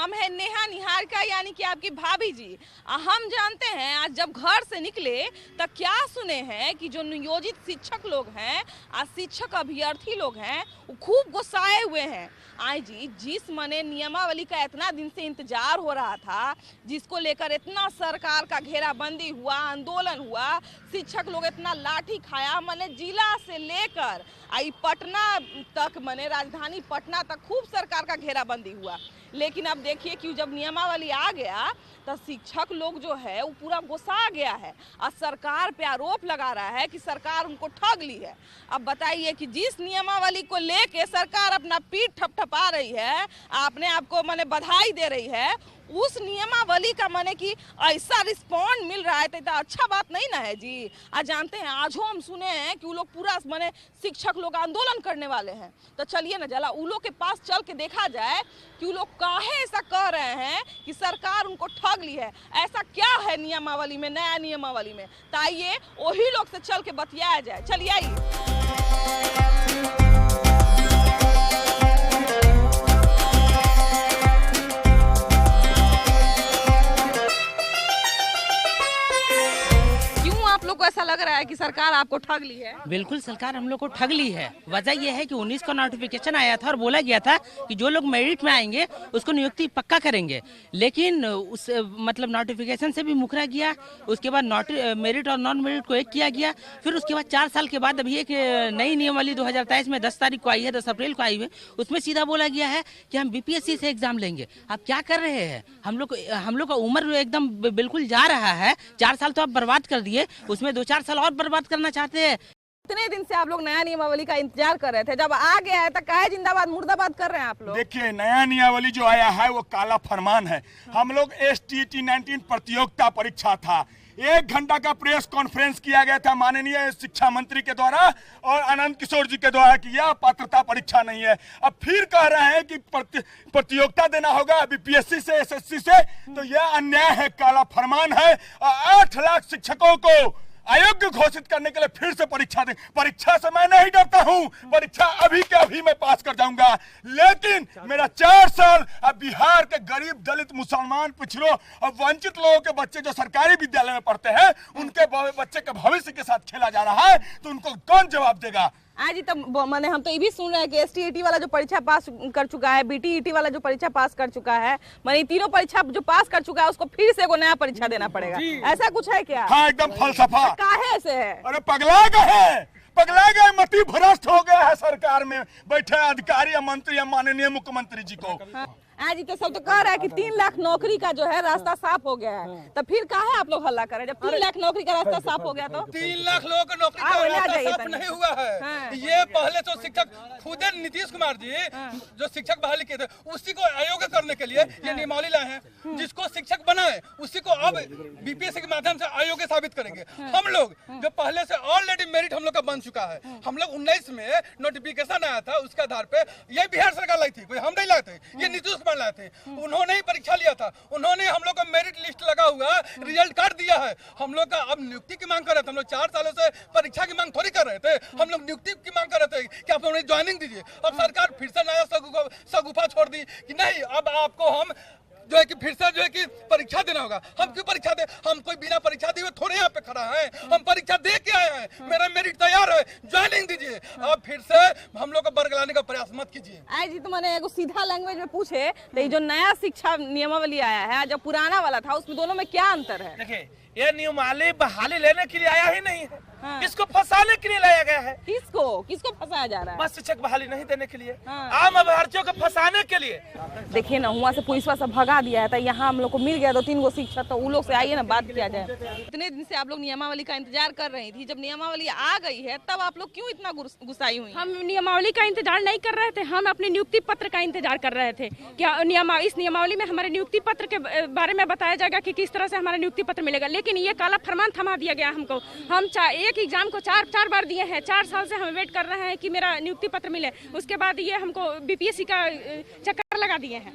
हम हैं नेहा निहारिका यानी कि आपकी भाभी जी। हम जानते हैं आज जब घर से निकले तब क्या सुने हैं कि जो नियोजित शिक्षक लोग हैं, आज शिक्षक अभ्यर्थी लोग हैं, वो खूब गुस्साए हुए हैं। आई जी, जिस मने नियमावली का इतना दिन से इंतजार हो रहा था, जिसको लेकर इतना सरकार का घेराबंदी हुआ, आंदोलन हुआ, शिक्षक लोग इतना लाठी खाया, मने जिला से लेकर आई पटना तक, मने राजधानी पटना तक खूब सरकार का घेराबंदी हुआ। लेकिन अब देखिए कि जब नियमावली आ गया तो शिक्षक लोग जो है वो पूरा गुस्सा गया है और सरकार पे आरोप लगा रहा है कि सरकार उनको ठग ली है। अब बताइए कि जिस नियमावली को लेके सरकार अपना पीठ ठपठपा रही है, अपने आप को माने बधाई दे रही है, उस नियमावली का माने कि ऐसा रिस्पॉन्ड मिल रहा है तो अच्छा बात नहीं ना है जी। आज जानते हैं, आज हम सुने हैं कि वो लोग पूरा माने शिक्षक लोग आंदोलन करने वाले हैं। तो चलिए ना जला उन लोग के पास चल के देखा जाए कि वो लोग काहे ऐसा कह रहे हैं कि सरकार उनको ठग ली है। ऐसा क्या है नियमावली में, नया नियमावली में, तो आइए वही लोग से चल के बतियाया जाए। चलिए आइए। ऐसा लग रहा है कि सरकार आपको ठग ली है? बिल्कुल, सरकार हम लोग को ठग ली है। वजह यह है कि 19 का नोटिफिकेशन आया था और बोला गया था कि जो लोग मेरिट में आएंगे उसको नियुक्ति पक्का करेंगे, लेकिन उस मतलब नोटिफिकेशन से भी मुकरा गया। उसके बाद मेरिट और नॉन मेरिट को एक किया गया। फिर उसके बाद 4 साल के बाद अभी एक नई नियमावली 2023 में 10 तारीख को आई है, 10 अप्रैल को आई है। उसमें सीधा बोला गया है कि हम बीपीएससी से एग्जाम लेंगे। आप क्या कर रहे हैं? हम लोग का उम्र एकदम बिल्कुल जा रहा है। 4 साल तो आप बर्बाद कर दिए, उसमें 2-4 साल और बर्बाद करना चाहते हैं। इतने दिन से आप लोग नया नियमावली का इंतजार कर रहे थे, जब आ गया है तो काहे जिंदाबाद मुर्दाबाद कर रहे हैं आप लोग? देखिए, नया नियमावली जो आया है वो काला फरमान है। हम लोग STT 19 प्रतियोगिता परीक्षा था, 1 घंटा का प्रेस कॉन्फ्रेंस किया गया था माननीय शिक्षा मंत्री के द्वारा और आनंद किशोर जी के द्वारा कि यह पात्रता परीक्षा नहीं है। अब फिर कह रहे हैं कि प्रतियोगिता देना होगा बीपीएससी से, SSC से, तो यह अन्याय है, काला फरमान है। और 8 लाख शिक्षकों को अयोग्य घोषित करने के लिए फिर से परीक्षा दे। परीक्षा से मैं नहीं डरता हूं, परीक्षा अभी के अभी मैं पास कर जाऊंगा, लेकिन मेरा 4 साल अब बिहार के गरीब, दलित, मुसलमान, पिछड़ों और वंचित लोगों के बच्चे जो सरकारी विद्यालय में पढ़ते हैं, उनके बच्चे के भविष्य के साथ खेला जा रहा है, तो उनको कौन जवाब देगा? आज तो मैंने हम तो ये भी सुन रहे हैं कि STET वाला जो परीक्षा पास कर चुका है, BTET वाला जो परीक्षा पास कर चुका है, मैंने तीनों परीक्षा जो पास कर चुका है उसको फिर से को नया परीक्षा देना पड़ेगा। ऐसा कुछ है क्या? हाँ, एकदम फलसफा। काहे से है? अरे पगला गए, मति भ्रष्ट हो गया है सरकार में बैठे अधिकारी या मंत्री या माननीय मुख्यमंत्री जी को। आज तो सब तो कह रहा है कि 3 लाख नौकरी का जो है रास्ता साफ हो गया है, तो फिर काहे आप लोग हल्ला कर रहे हैं? जब 3 लाख नौकरी का रास्ता साफ हो गया तो 3 लाख लोगों को नौकरी का रास्ता साफ नहीं हुआ है। ये पहले तो शिक्षक खुद नीतीश कुमार जी जो शिक्षक बहाली किए थे उसी को अयोग्य करने के लिए ये नियमावली लाए हैं। जिसको शिक्षक बनाए उसी को अब बीपीएससी के माध्यम से अयोग्य साबित करेंगे। हम लोग जो पहले से ऑलरेडी मेरिट हम लोग का बन चुका है, हम लोग 19 में नोटिफिकेशन आया था, उसके आधार पे ये बिहार सरकार लाई थी, कोई हम नहीं लाए थे, ये नीतीश लाए थे। उन्होंने ही परीक्षा लिया था, उन्होंने हम लोग का मेरिट लिस्ट लगा हुआ रिजल्ट कार्ड दिया है। हम लोग का अब नियुक्ति की मांग कर रहे थे। हम लोग 4 सालों से परीक्षा की मांग थोड़ी कर रहे थे, हम लोग नियुक्ति की मांग कर रहे थे कि आप हमें ज्वाइनिंग दीजिए। अब सरकार फिर से नया सगुफा छोड़ दी कि नहीं, अब आपको हम जो है कि फिर से जो है कि परीक्षा देना होगा। हम क्यों परीक्षा दे? हम कोई बिना परीक्षा दिए थोड़े यहाँ पे खड़ा है, हम परीक्षा दे के आए हैं, मेरा मेरिट तैयार है, ज्वाइनिंग दीजिए। अब फिर से हम लोग को बरगलाने का प्रयास मत कीजिए। आज जी तो मैंने एगो सीधा लैंग्वेज में पूछे तो ये जो नया शिक्षा नियमावली आया है, जो पुराना वाला था, उसमें दोनों में क्या अंतर है? देखिए, ये नियमावली बहाली लेने के लिए आया ही नहीं है, इसको फंसाने के लिए लाया गया है। किसको फंसाया जा रहा है? बस शिक्षक बहाली नहीं देने के लिए, आम अभ्यर्थियों को फंसाने के लिए। देखिए ना, वहाँ से पुलिस वाला भगा दिया है, तो यहाँ हम लोग को मिल गया 2-3 गो शिक्षक, तो उन लोग से आइए ना बात किया जाए। इतने दिन से आप लोग नियमावली का इंतजार कर रही थी, जब नियमावली आ गई है तब आप लोग क्यों इतना गुस्साई हुई? हम नियमावली का इंतजार नहीं कर रहे थे, हम अपने नियुक्ति पत्र का इंतजार कर रहे थे। क्या इस नियमावली में हमारे नियुक्ति पत्र के बारे में बताया जाएगा कि किस तरह से हमारा नियुक्ति पत्र मिलेगा, लेकिन ये काला फरमान थमा दिया गया हमको। हम एक एग्जाम को 4 बार दिए हैं, 4 साल से हम वेट कर रहे हैं कि मेरा नियुक्ति पत्र मिले। उसके बाद ये हमको बीपीएससी का चक्कर लगा दिए हैं।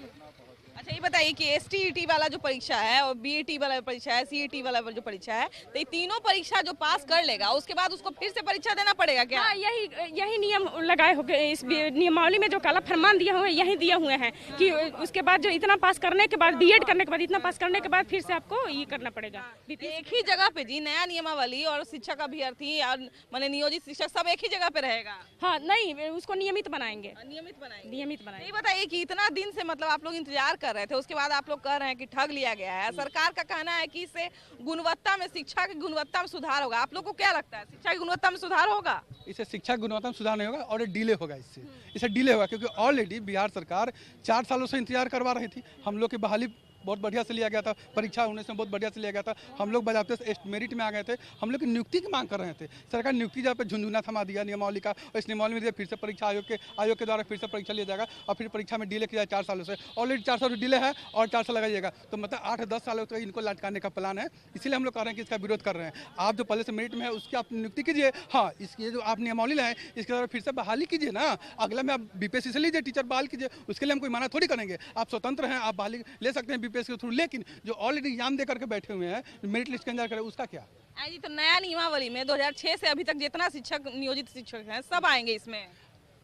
अच्छा, अच्छा, ये बताइए कि STET वाला जो परीक्षा है और BET वाला परीक्षा है, CET वाला जो परीक्षा है, तो ये तीनों परीक्षा जो पास कर लेगा उसके बाद उसको फिर से परीक्षा देना पड़ेगा क्या? हाँ, यही नियम लगाए हो गए। इस नियमावली में जो काला फरमान दिए हुए हैं यही दिए हुए हैं कि उसके बाद जो इतना पास करने के बाद, BEd करने के बाद, इतना पास करने के बाद फिर से आपको ये करना पड़ेगा। एक ही जगह पे जी नया नियमावली और शिक्षक अभ्यर्थी और माने नियोजित शिक्षक सब एक ही जगह पे रहेगा? हाँ, नहीं, उसको नियमित बनाएंगे। नियमित बनाएंगे। ये बताइए कि इतना दिन से मतलब आप लोग इंतजार कर रहे थे, उसके बाद आप लोग कह रहे हैं कि ठग लिया गया है। सरकार का कहना है कि इससे गुणवत्ता में, शिक्षा की गुणवत्ता में सुधार होगा। आप लोग को क्या लगता है, शिक्षा की गुणवत्ता में सुधार होगा? इससे शिक्षा की गुणवत्ता में सुधार नहीं होगा और डिले होगा। इससे डिले होगा क्योंकि ऑलरेडी बिहार सरकार 4 सालों से इंतजार करवा रही थी। हम लोग की बहाली बहुत बढ़िया से लिया गया था, परीक्षा होने से बहुत बढ़िया से लिया गया था। हम लोग बजाते मेरिट में आ गए थे। हम लोग की नियुक्ति की मांग कर रहे थे। सरकार नियुक्ति जहाँ पे झुंझुना थमा दिया नियमावली का, और इस नियमावली में फिर से परीक्षा आयोग के द्वारा फिर से परीक्षा लिया जाएगा और फिर परीक्षा में डिले किया 4 सालों से। ऑलरेडी 4 साल डिले है और 4 साल लगाइएगा, तो मतलब 8-10 सालों तक इनको लटकाने का प्लान है। इसीलिए हम लोग कह रहे हैं कि इसका विरोध कर रहे हैं। आप जो पहले से मेरिट में है उसकी आप नियुक्ति कीजिए। हाँ, इसकी जो आप नियमावली लाए इसके द्वारा फिर से बहाली कीजिए ना। अगला में आप BPSC से लीजिए, टीचर बहाल कीजिए। उसके लिए हम कोई मना थोड़ी करेंगे। आप स्वतंत्र हैं, आप बहाली ले सकते हैं BPSC के थ्रू। लेकिन जो ऑलरेडी एग्जाम दे करके बैठे हुए हैं, मेरिट लिस्ट के अंदर करें, उसका क्या? जी, तो नया नियमावली में 2006 से अभी तक जितना शिक्षक, नियोजित शिक्षक हैं, सब आएंगे इसमें?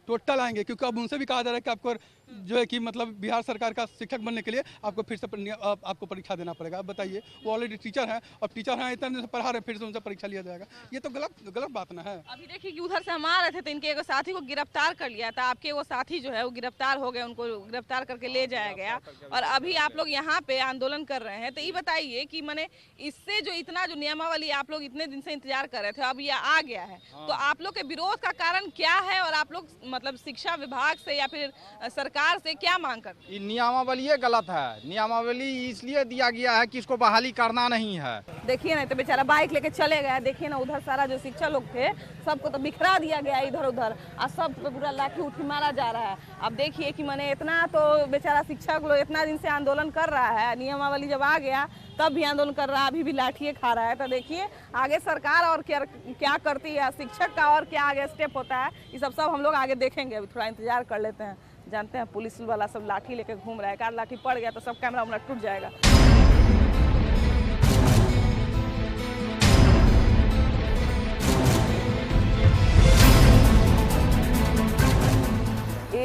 टोटल आएंगे, क्योंकि अब उनसे भी कहा जा रहा है कि आपको जो है कि मतलब बिहार सरकार का शिक्षक बनने के लिए आपको फिर से आपको परीक्षा देना पड़ेगा। अब बताइए, वो ऑलरेडी टीचर हैं, अब टीचर हैं, इतने दिन से पढ़ा रहे, फिर से उनसे परीक्षा लिया जाएगा। ये तो गलत बात ना है। अभी देखिए कि उधर से हम आ रहे थे तो इनके एक साथी को गिरफ्तार कर लिया था। आपके वो साथी जो है वो गिरफ्तार हो गए, उनको गिरफ्तार करके ले जाया गया और अभी आप लोग यहाँ पे आंदोलन कर रहे हैं। तो ये बताइए कि माने इससे जो इतना जो नियमावली आप लोग इतने दिन से इंतजार कर रहे थे, अब ये आ गया है, तो आप लोग के विरोध का कारण क्या है और आप लोग मतलब शिक्षा विभाग से या फिर सरकार से क्या मांग करते हैं? नियमावली गलत है। नियमावली इसलिए दिया गया है कि इसको बहाली करना नहीं है। देखिए ना, तो बेचारा बाइक लेके चले गया। देखिए ना, उधर सारा जो शिक्षक लोग थे सबको तो बिखरा दिया गया इधर उधर, और सब पे पूरा लाठी उठी मारा जा रहा है। अब देखिए कि मैंने इतना तो बेचारा शिक्षक लोग इतना दिन से आंदोलन कर रहा है, नियमावली जब आ गया तब भी आंदोलन कर रहा है, अभी भी लाठिए खा रहा है। तो देखिए आगे सरकार और क्या करती है, शिक्षक का और क्या आगे स्टेप होता है, ये सब हम लोग आगे देखेंगे। अभी थोड़ा इंतजार कर लेते हैं। जानते हैं पुलिस वाला सब लाठी लेके घूम रहा है, कार लाठी पड़ गया तो सब कैमरा वैमरा टूट जाएगा।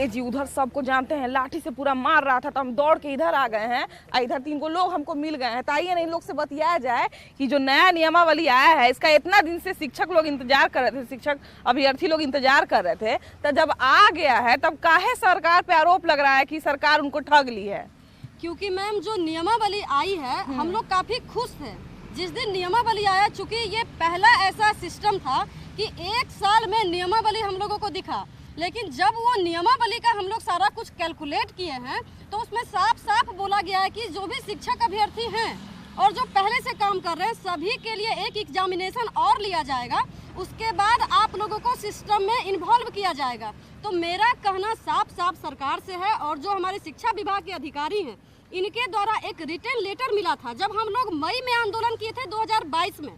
जी उधर सबको जानते हैं, लाठी से पूरा मार रहा था तो हम दौड़ के इधर आ गए हैं। इधर 3 गो लोग हमको मिल गए हैं। तो आइए ना इन लोग से बतियाया जाए कि जो नया नियमावली आया है इसका इतना दिन से शिक्षक लोग इंतजार कर रहे थे, शिक्षक अभ्यर्थी लोग इंतजार कर रहे थे, तो जब आ गया है तब काहे सरकार पे आरोप लग रहा है कि सरकार उनको ठग ली है? क्योंकि मैम जो नियमावली आई है हम लोग काफी खुश थे जिस दिन नियमावली आया। चूंकि ये पहला ऐसा सिस्टम था कि 1 साल में नियमावली हम लोगों को दिखा, लेकिन जब वो नियमावली का हम लोग सारा कुछ कैलकुलेट किए हैं तो उसमें साफ साफ बोला गया है कि जो भी शिक्षक अभ्यर्थी हैं और जो पहले से काम कर रहे हैं सभी के लिए एक एग्जामिनेशन और लिया जाएगा। उसके बाद आप लोगों को सिस्टम में इन्वॉल्व किया जाएगा। तो मेरा कहना साफ साफ सरकार से है और जो हमारे शिक्षा विभाग के अधिकारी हैं इनके द्वारा एक रिटन लेटर मिला था जब हम लोग मई में आंदोलन किए थे 2022 में,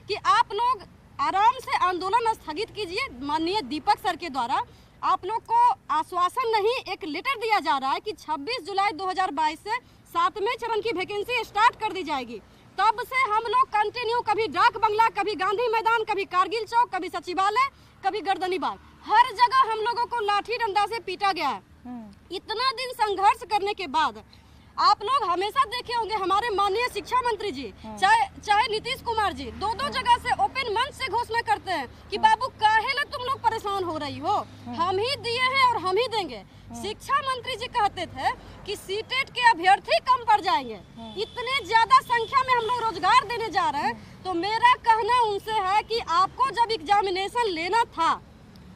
कि आप लोग आराम से आंदोलन स्थगित कीजिए। माननीय दीपक सर के द्वारा आप लोग को आश्वासन नहीं, एक लेटर दिया जा रहा है कि 26 जुलाई 2022 से 7वें चरण की वैकेंसी स्टार्ट कर दी जाएगी। तब से हम लोग कंटिन्यू, कभी डाक बंगला, कभी गांधी मैदान, कभी कारगिल चौक, कभी सचिवालय, कभी गर्दनी बाग, हर जगह हम लोगों को लाठी डंडा से पीटा गया है। इतना दिन संघर्ष करने के बाद आप लोग हमेशा देखे होंगे हमारे माननीय शिक्षा मंत्री जी चाहे नीतीश कुमार जी 2 जगह से ओपन मंच से घोषणा करते हैं कि बाबू काहे ला तुम लोग परेशान हो रही हो, हम ही दिए हैं और हम ही देंगे। शिक्षा मंत्री जी कहते थे कि सीटेट के अभ्यर्थी कम पड़ जाएंगे। इतने ज्यादा संख्या में हम लोग रोजगार देने जा रहे हैं। तो मेरा कहना उनसे है कि आपको जब एग्जामिनेशन लेना था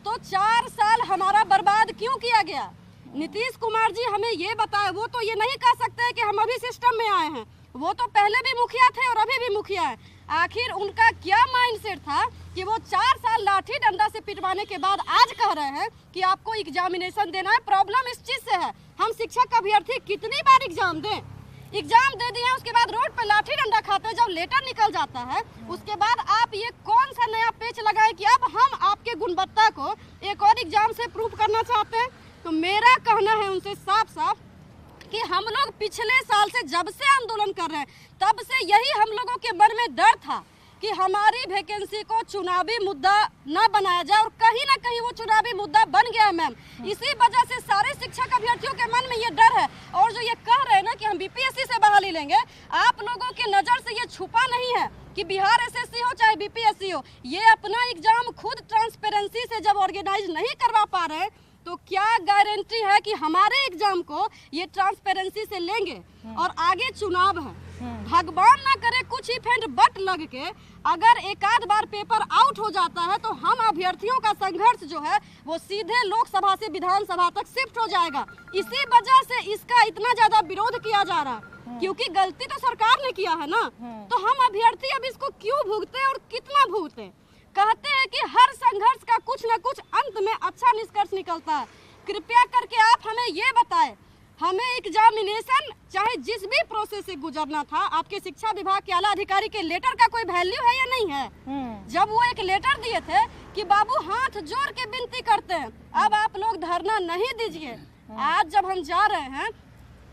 तो 4 साल हमारा बर्बाद क्यों किया गया? नीतीश कुमार जी हमें ये बताए, वो तो ये नहीं कह सकते कि हम अभी सिस्टम में आए हैं, वो तो पहले भी मुखिया थे और अभी भी मुखिया है। आखिर उनका क्या माइंडसेट था कि वो 4 साल लाठी डंडा से पिटवाने के बाद आज कह रहे हैं कि आपको एग्जामिनेशन देना है? प्रॉब्लम इस चीज से है, हम शिक्षक अभ्यर्थी कितनी बार एग्जाम दें, एग्जाम दे दिए उसके बाद रोड पे लाठी डंडा खाते हैं। जब लेटर निकल जाता है उसके बाद आप ये कौन सा नया पेच लगाए कि अब हम आपके गुणवत्ता को एक और एग्जाम से प्रूव करना चाहते हैं? तो मेरा कहना है उनसे साफ साफ कि हम लोग पिछले साल से जब से आंदोलन कर रहे हैं तब से यही हम लोगों के मन में डर था कि हमारी वैकेंसी को चुनावी मुद्दा न बनाया जाए, और कहीं ना कहीं वो चुनावी मुद्दा बन गया है मैम। इसी वजह से सारे शिक्षक अभ्यर्थियों के मन में ये डर है, और जो ये कह रहे हैं ना कि हम बीपीएससी से बहाली लेंगे, आप लोगों के नजर से ये छुपा नहीं है कि बिहार एसएससी हो चाहे बीपीएससी हो, ये अपना एग्जाम खुद ट्रांसपेरेंसी से जब ऑर्गेनाइज नहीं करवा पा रहे तो क्या गारंटी है कि हमारे एग्जाम को ये ट्रांसपेरेंसी से लेंगे। और आगे चुनाव है, भगवान ना करे कुछ ही फेंड बट लग के अगर एक आध बार पेपर आउट हो जाता है तो हम अभ्यर्थियों का संघर्ष जो है वो सीधे लोकसभा से विधानसभा तक शिफ्ट हो जाएगा। इसी वजह से इसका इतना ज्यादा विरोध किया जा रहा है, क्योंकि गलती तो सरकार ने किया है ना, तो हम अभ्यर्थी अब इसको क्यों भुगते और कितना भुगते। कहते हैं कि हर संघर्ष का कुछ न कुछ अंत में अच्छा निष्कर्ष निकलता है। कृपया करके आप हमें ये बताएं, हमें एग्जामिनेशन चाहे जिस भी प्रोसेस से गुजरना था, आपके शिक्षा विभाग के आला अधिकारी के लेटर का कोई वैल्यू है या नहीं है। जब वो एक लेटर दिए थे कि बाबू हाथ जोड़ के विनती करते हैं, अब आप लोग धरना नहीं दीजिए। आज जब हम जा रहे हैं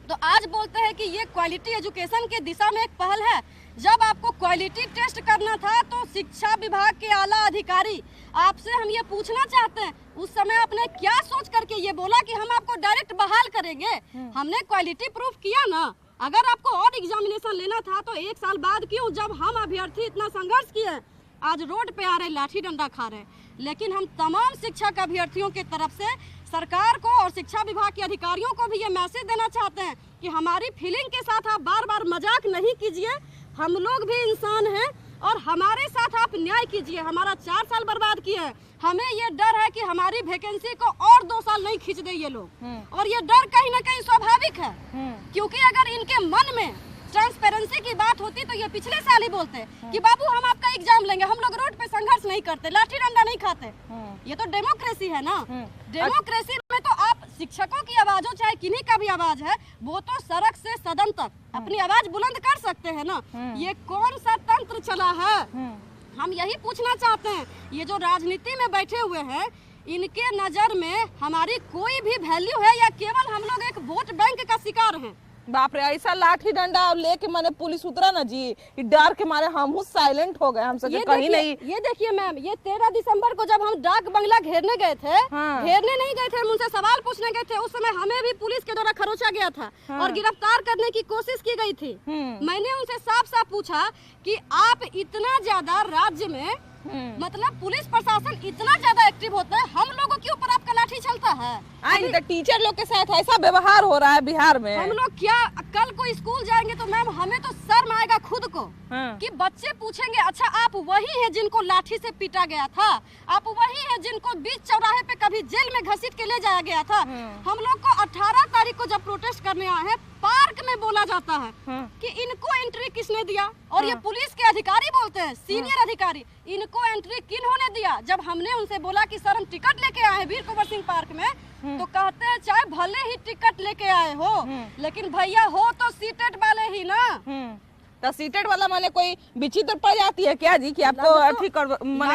तो आज बोलते हैं कि ये क्वालिटी एजुकेशन के दिशा में एक पहल है। जब आपको क्वालिटी टेस्ट करना था तो शिक्षा विभाग के आला अधिकारी, आपसे हम ये पूछना चाहते हैं, उस समय आपने क्या सोच करके ये बोला कि हम आपको डायरेक्ट बहाल करेंगे। हमने क्वालिटी प्रूफ किया ना। अगर आपको और एग्जामिनेशन लेना था तो एक साल बाद क्यों, जब हम अभ्यर्थी इतना संघर्ष किए, आज रोड पे आ रहे, लाठी डंडा खा रहे। लेकिन हम तमाम शिक्षक अभ्यर्थियों की तरफ से सरकार को और शिक्षा विभाग के अधिकारियों को भी ये मैसेज देना चाहते हैं कि हमारी फीलिंग के साथ आप बार बार मजाक नहीं कीजिए। हम लोग भी इंसान हैं और हमारे साथ आप न्याय कीजिए। हमारा 4 साल बर्बाद किए हैं, हमें ये डर है कि हमारी वैकेंसी को और 2 साल नहीं खींच दे ये लोग, और ये डर कहीं ना कहीं स्वाभाविक है, क्योंकि अगर इनके मन में ट्रांसपेरेंसी की बात होती तो ये पिछले साल ही बोलते कि बाबू हम आपका एग्जाम लेंगे, हम लोग रोड पे संघर्ष नहीं करते, लाठी डंडा नहीं खाते। ये तो डेमोक्रेसी है ना। डेमोक्रेसी में तो आप शिक्षकों की आवाज हो चाहे किन्हीं का भी आवाज है, वो तो सड़क से सदन तक अपनी आवाज बुलंद कर सकते हैं ना। ये कौन सा तंत्र चला है, हम यही पूछना चाहते हैं। ये जो राजनीति में बैठे हुए हैं, इनके नजर में हमारी कोई भी वैल्यू है या केवल हम लोग एक वोट बैंक का शिकार हैं। बाप रे, ऐसा लाठी डंडा लेके मैंने पुलिस उतरा ना जी, डर के मारे हम साइलेंट हो गए, हम सोचे कहीं नहीं। ये देखिए मैम, ये 13 दिसंबर को जब हम डाक बंगला घेरने गए थे, घेरने नहीं गए थे, हम उनसे सवाल पूछने गए थे, उस समय हमें भी पुलिस के द्वारा खरोचा गया था और गिरफ्तार करने की कोशिश की गई थी। मैंने उनसे साफ साफ पूछा कि आप इतना ज्यादा राज्य में मतलब पुलिस प्रशासन इतना ज्यादा एक्टिव होता है, हम लोगों के ऊपर आपका लाठी चलता है। तो टीचर लोग के साथ ऐसा व्यवहार हो रहा है बिहार में। हम लोग क्या कल को स्कूल जाएंगे तो मैम हमें तो शर्म आएगा खुद को कि बच्चे पूछेंगे, अच्छा आप वही हैं जिनको लाठी से पीटा गया था, आप वही हैं जिनको बीच चौराहे पे कभी जेल में घसीट के ले जाया गया था। हम लोग को 18 तारीख को जब प्रोटेस्ट करने आए हैं, पार्क में बोला जाता है कि इनको एंट्री किसने दिया, और ये पुलिस के अधिकारी बोलते हैं, सीनियर अधिकारी, इनको एंट्री किन्होंने दिया। जब हमने उनसे बोला कि सर हम टिकट लेके आए हैं वीर कुंवर सिंह पार्क में, तो कहते हैं चाहे भले ही टिकट लेके आए हो, लेकिन भैया हो तो सीटेड वाले ही ना। तो सीटेड वाला माने कोई विचित्र पड़ जाती है क्या जी कि आपको ठीक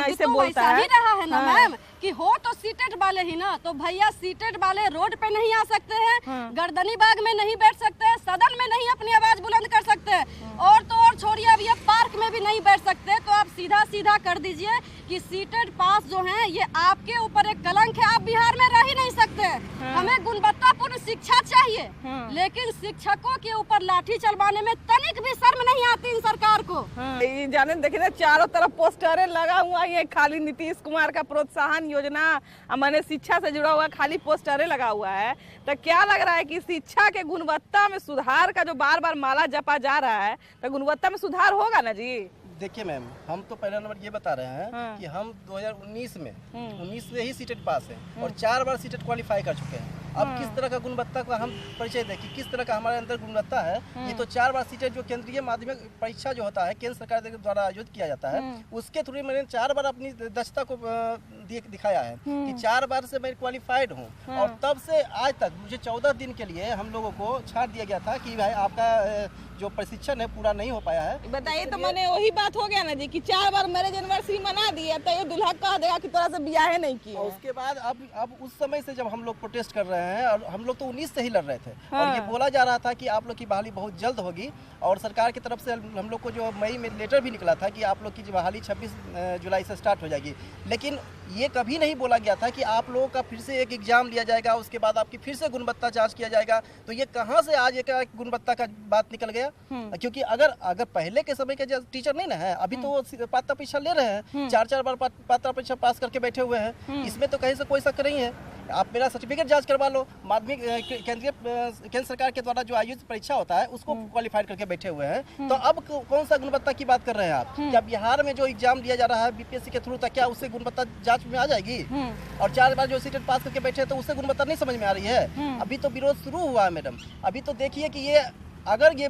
ऐसे बोलता है? रहा है ना मैम कि हो तो सीटेड वाले ही ना। तो भैया सीटेड वाले रोड पे नहीं आ सकते हैं, गर्दनी बाग में नहीं बैठ सकते हैं, सदन में नहीं अपनी आवाज बुलंद कर सकते हैं, और तो और छोड़िए अब ये पार्क में भी नहीं बैठ सकते। तो आप सीधा सीधा कर दीजिए कि सीटेड पास जो है ये आपके ऊपर एक कलंक है, आप बिहार में रह ही नहीं सकते। हमें गुणवत्तापूर्ण शिक्षा चाहिए, लेकिन शिक्षकों के ऊपर लाठी चलवाने में तनिक भी शर्म नहीं आती इन सरकार को। जाने देखिए ना, चारों तरफ पोस्टरें लगा हुआ है, खाली नीतीश कुमार का प्रोत्साहन योजना, मैंने शिक्षा से जुड़ा हुआ खाली पोस्टरें लगा हुआ है। तो क्या लग रहा है कि शिक्षा के गुणवत्ता में सुधार का जो बार बार माला जपा जा रहा है, तो गुणवत्ता में सुधार होगा ना जी? देखिए मैम, हम तो पहला नंबर ये बता रहे हैं कि हम 2019 में 19 से ही सीटेट पास है और 4 बार सीटेट क्वालिफाई कर चुके हैं। अब किस तरह का गुणवत्ता का हम परिचय दें कि किस तरह का हमारे अंदर गुणवत्ता है। ये तो 4 बार सीटेट जो केंद्रीय माध्यमिक परीक्षा जो होता है, केंद्र सरकार द्वारा आयोजित किया जाता है, उसके थ्रू मैंने 4 बार अपनी दक्षता को दिखाया है कि 4 बार से मैं क्वालिफाइड हूँ। और तब से आज तक मुझे 14 दिन के लिए हम लोगों को छाट दिया गया था कि भाई आपका जो प्रशिक्षण है पूरा नहीं हो पाया है। बताइए, तो मैंने वही बात हो गया ना जी कि 4 बार मैरिज एनिवर्सरी मना दी, तो ये दुल्हा कह देगा कि तरह से ब्याह नहीं किया। उसके बाद अब उस समय से जब हम लोग प्रोटेस्ट कर रहे रहे हैं, और हम लोग तो 19 से ही लड़ रहे थे। और ये बोला जा रहा था कि आप लोग की बहाली बहुत जल्द होगी, और सरकार की तरफ से हम लोग को जो मई में लेटर भी निकला था कि आप लोग की बहाली 26 जुलाई से स्टार्ट हो जाएगी। लेकिन ये कभी नहीं बोला गया था कि आप लोगों का फिर से एक एग्जाम लिया जाएगा, उसके बाद आपकी फिर से गुणवत्ता जांच किया जाएगा। तो ये कहाँ से आज एक गुणवत्ता का बात निकल गया? क्योंकि अगर पहले के समय के टीचर नहीं ना है, अभी तो पात्रता परीक्षा ले रहे हैं, 4-4 बार पात्रता परीक्षा पास करके बैठे हुए हैं, इसमें तो कहीं से कोई शक नहीं है। आप मेरा सर्टिफिकेट जांच करवा लो, माध्यमिक केंद्र सरकार के द्वारा जो आयोजित परीक्षा होता है उसको क्वालिफाइड करके बैठे हुए हैं। तो अब कौन सा गुणवत्ता की बात कर रहे हैं आप? क्या बिहार में जो एग्जाम दिया जा रहा है बीपीएससी के थ्रू, क्या उससे गुणवत्ता जांच में आ जाएगी? और 4 बार जो सीटेट पास करके बैठे तो उससे गुणवत्ता नहीं समझ में आ रही है? अभी तो विरोध शुरू हुआ है मैडम। अभी तो देखिए कि ये अगर ये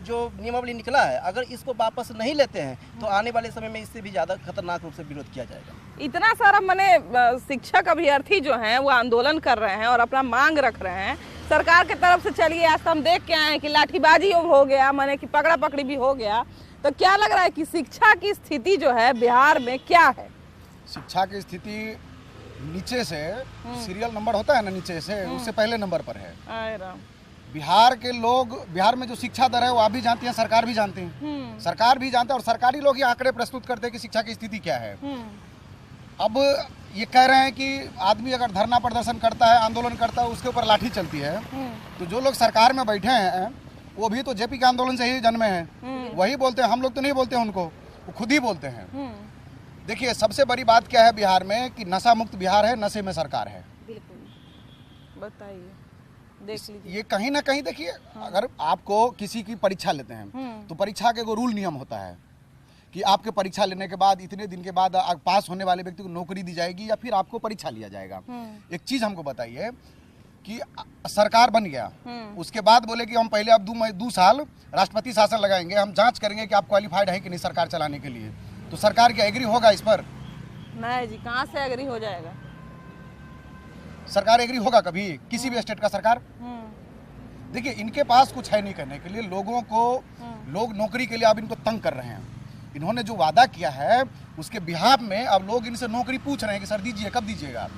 जो नियमावली निकला है, अगर इसको वापस नहीं लेते हैं तो आने वाले समय में इससे भी ज़्यादा खतरनाक रूप से विरोध किया जाएगा। इतना सारा माने शिक्षक अभ्यर्थी जो हैं वो आंदोलन कर रहे हैं और अपना मांग रख रहे हैं सरकार की तरफ से। चलिए आज हम देख के आए हैं कि लाठीबाजी हो गया, माने कि पकड़ा पकड़ी भी हो गया। तो क्या लग रहा है कि शिक्षा की स्थिति जो है बिहार में क्या है? शिक्षा की स्थिति नीचे से सीरियल नंबर होता है ना, नीचे से उससे पहले नंबर पर है। बिहार के लोग, बिहार में जो शिक्षा दर है वो आप भी जानती हैं, सरकार भी जानती है, सरकार भी जानता है, और सरकारी लोग ये आंकड़े प्रस्तुत करते हैं कि शिक्षा की स्थिति क्या है। अब ये कह रहे हैं कि आदमी अगर धरना प्रदर्शन करता है, आंदोलन करता है, उसके ऊपर लाठी चलती है। तो जो लोग सरकार में बैठे हैं वो भी तो जेपी के आंदोलन से ही जन्मे हैं, वही बोलते हैं, हम लोग तो नहीं बोलते हैं उनको, वो खुद ही बोलते हैं। देखिए सबसे बड़ी बात क्या है बिहार में कि नशा मुक्त बिहार है, नशे में सरकार है। बताइए, देख लीजिए। ये कहीं ना कहीं देखिए, अगर आपको किसी की परीक्षा लेते हैं तो परीक्षा के एगो रूल नियम होता है कि आपके परीक्षा लेने के बाद इतने दिन के बाद पास होने वाले व्यक्ति को नौकरी दी जाएगी या फिर आपको परीक्षा लिया जाएगा। एक चीज हमको बताइए कि सरकार बन गया, उसके बाद बोले कि हम पहले अब 2 साल राष्ट्रपति शासन लगाएंगे, हम जांच करेंगे कि आप क्वालिफाइड है कि नहीं सरकार चलाने के लिए। तो सरकार क्या एग्री होगा इस पर? नहीं जी, कहाँ से एग्री हो जाएगा? सरकार एग्री होगा कभी किसी भी स्टेट का सरकार? देखिए इनके पास कुछ है नहीं करने के लिए, लोगों को, लोग नौकरी के लिए अब इनको तंग कर रहे हैं। इन्होंने जो वादा किया है उसके बिहाफ में अब लोग इनसे नौकरी पूछ रहे हैं कि सर दीजिए, कब दीजिएगा?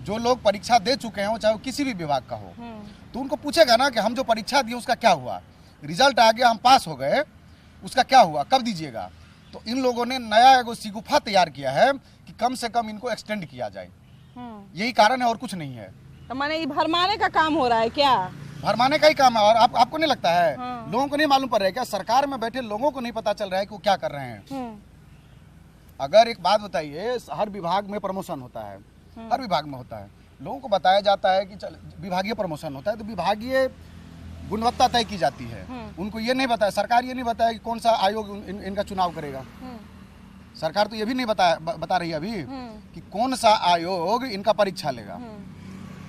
जो लोग परीक्षा दे चुके हैं, चाहे वो किसी भी विभाग का हो, तो उनको पूछेगा ना कि हम जो परीक्षा दिए उसका क्या हुआ, रिजल्ट आ गया, हम पास हो गए, उसका क्या हुआ, कब दीजिएगा? तो इन लोगों ने नया एगो सिगुफा तैयार किया है कि कम से कम इनको एक्सटेंड किया जाए। यही कारण है और कुछ नहीं है। तो माने ये भरमाने का काम हो रहा है क्या? भरमाने का ही काम है। और आपको नहीं लगता है, लोगों को नहीं मालूम पड़ रहा है क्या? सरकार में बैठे लोगों को नहीं पता चल रहा है कि वो क्या कर रहे हैं। अगर एक बात बताइए, हर विभाग में प्रमोशन होता है, हर विभाग में होता है, लोगों को बताया जाता है कि विभागीय प्रमोशन होता है तो विभागीय गुणवत्ता तय की जाती है। उनको ये नहीं बताया, सरकार ये नहीं बताया कि कौन सा आयोग इनका चुनाव करेगा। सरकार तो ये भी नहीं बता रही अभी कि कौन सा आयोग इनका परीक्षा लेगा।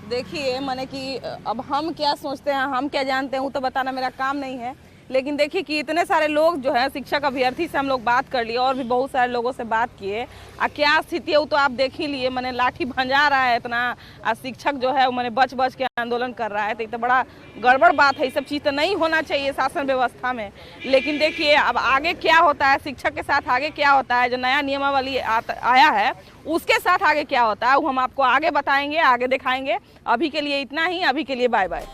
देखिए माने कि अब हम क्या सोचते हैं, हम क्या जानते हैं, वो तो बताना मेरा काम नहीं है। लेकिन देखिए कि इतने सारे लोग जो है शिक्षक अभ्यर्थी से हम लोग बात कर लिए और भी बहुत सारे लोगों से बात किए। क्या स्थिति है वो तो आप देख ही लिए, मैंने लाठी भंजा रहा है इतना, शिक्षक जो है वो मैंने बच के आंदोलन कर रहा है। तो ये तो बड़ा गड़बड़ बात है, ये सब चीज़ तो नहीं होना चाहिए शासन व्यवस्था में। लेकिन देखिए अब आगे क्या होता है, शिक्षक के साथ आगे क्या होता है, जो नया नियमावली आया है उसके साथ आगे क्या होता है वो हम आपको आगे बताएंगे, आगे दिखाएंगे। अभी के लिए इतना ही, अभी के लिए बाय बाय।